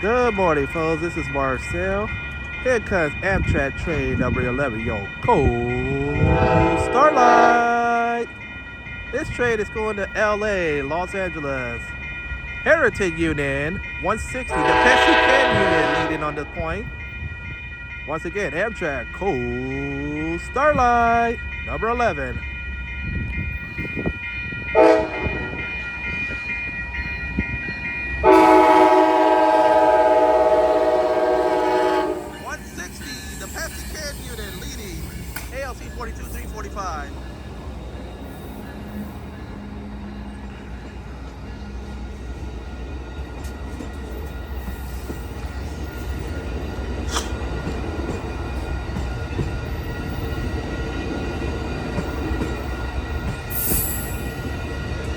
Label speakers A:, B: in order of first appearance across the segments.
A: Good morning, folks. This is Marcel. Here comes Amtrak train number 11. Yo, Coast Starlight. This train is going to LA, Los Angeles. Heritage Union 160. The Pennsylvania Union leading on this point. Once again, Amtrak Coast Starlight number 11. The Pepsi Unit leading ALC 42-345.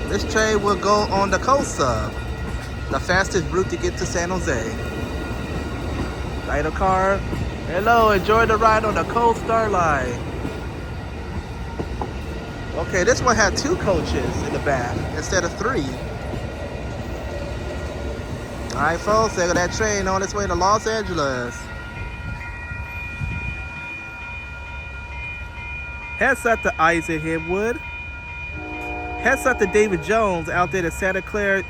A: This train will go on the coast sub, the fastest route to get to San Jose. Ride a car. Hello, enjoy the ride on the Coast Starlight. Okay, this one had 2 coaches in the back instead of 3. Alright folks, there go that train on its way to Los Angeles. Heads up to Isaac Hemwood. Heads up to David Jones out there at Santa Clara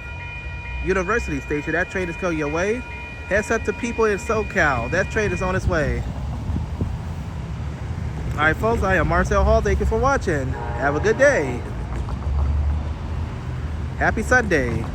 A: University Station. That train is coming your way. Heads up to people in SoCal. That train is on its way. Alright folks, I am Marcel Hall. Thank you for watching. Have a good day. Happy Sunday.